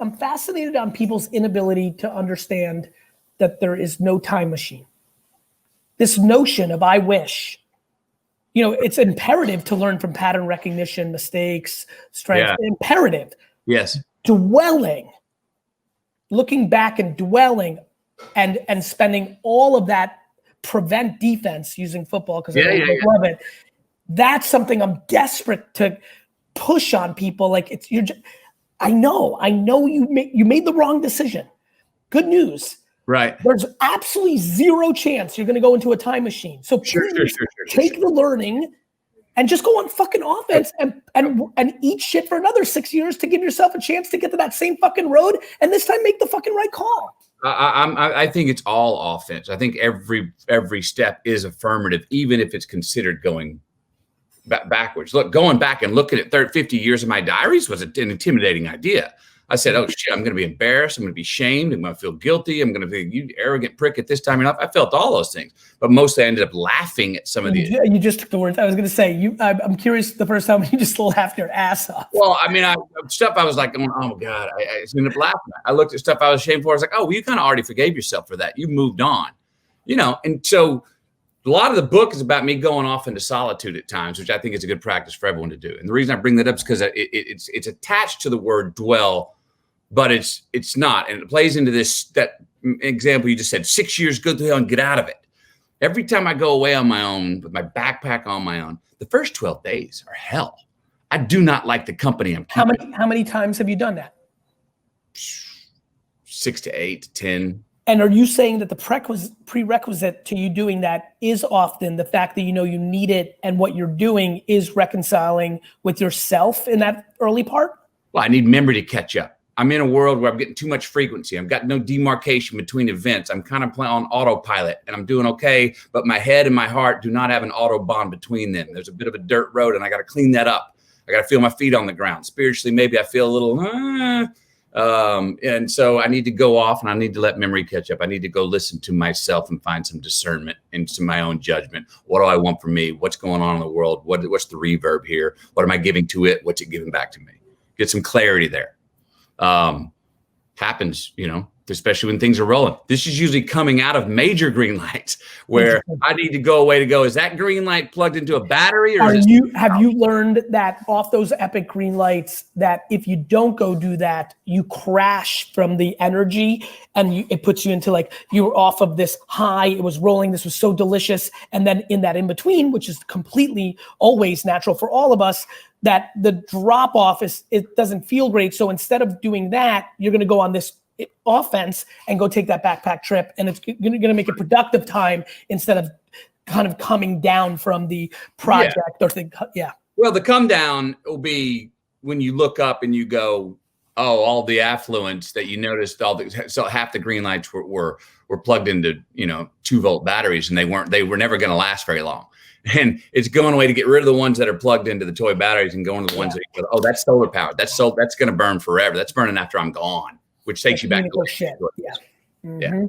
I'm fascinated on people's inability to understand that there is no time machine. This notion of I wish, it's imperative to learn from pattern recognition, mistakes, strengths, imperative. Yes. Looking back and dwelling and spending all of that prevent defense using football because I love it. That's something I'm desperate to push on people. Like I know you made the wrong decision. Good news. Right. There's absolutely zero chance you're going to go into a time machine. So please take the learning and just go on fucking offense and eat shit for another 6 years to give yourself a chance to get to that same fucking road and this time make the fucking right call. I think it's all offense. I think every step is affirmative, even if it's considered going backwards. Look, going back and looking at 50 years of my diaries was an intimidating idea. I said, oh shit, I'm going to be embarrassed. I'm going to be shamed. I'm going to feel guilty. I'm going to be you arrogant prick at this time enough. I felt all those things, but mostly I ended up laughing at some of these. You just took the words. I was going to say, I'm curious the first time you just laughed your ass off. Well, I mean, stuff I was like, oh my God, I ended up laughing at. I looked at stuff I was ashamed for. I was like, oh, well, you kind of already forgave yourself for that. You moved on, and so a lot of the book is about me going off into solitude at times, which I think is a good practice for everyone to do. And the reason I bring that up is because it's attached to the word dwell, but it's not. And it plays into that example you just said, 6 years, go through hell and get out of it. Every time I go away on my own with my backpack on my own, the first 12 days are hell. I do not like the company I'm keeping. How many times have you done that? 6 to 8 to 10. And are you saying that the prerequisite to you doing that is often the fact that you need it and what you're doing is reconciling with yourself in that early part? Well, I need memory to catch up. I'm in a world where I'm getting too much frequency. I've got no demarcation between events. I'm kind of playing on autopilot and I'm doing okay, but my head and my heart do not have an Autobahn between them. There's a bit of a dirt road and I got to clean that up. I got to feel my feet on the ground. Spiritually, maybe I feel a little, and so I need to go off and I need to let memory catch up. I need to go listen to myself and find some discernment into my own judgment. What do I want from me? What's going on in the world? What's the reverb here? What am I giving to it? What's it giving back to me? Get some clarity there. Happens, especially when things are rolling. This is usually coming out of major green lights where I need to go away to go. Is that green light plugged into a battery? Or have you learned that off those epic green lights that if you don't go do that, you crash from the energy and it puts you into like, you were off of this high, it was rolling, this was so delicious. And then in that in between, which is completely always natural for all of us, that the drop off it doesn't feel great. So instead of doing that, you're going to go on this offense and go take that backpack trip. And it's going to make a productive time instead of kind of coming down from the project or thing. Yeah. Well, the come down will be when you look up and you go, oh, all the affluence that you noticed, so half the green lights were plugged into, 2-volt batteries and they were never going to last very long. And it's going away to get rid of the ones that are plugged into the toy batteries and going to the ones that you go, oh, that's solar powered. That's going to burn forever. That's burning after I'm gone, which takes you back to shit. Yeah. Mm-hmm. Yeah.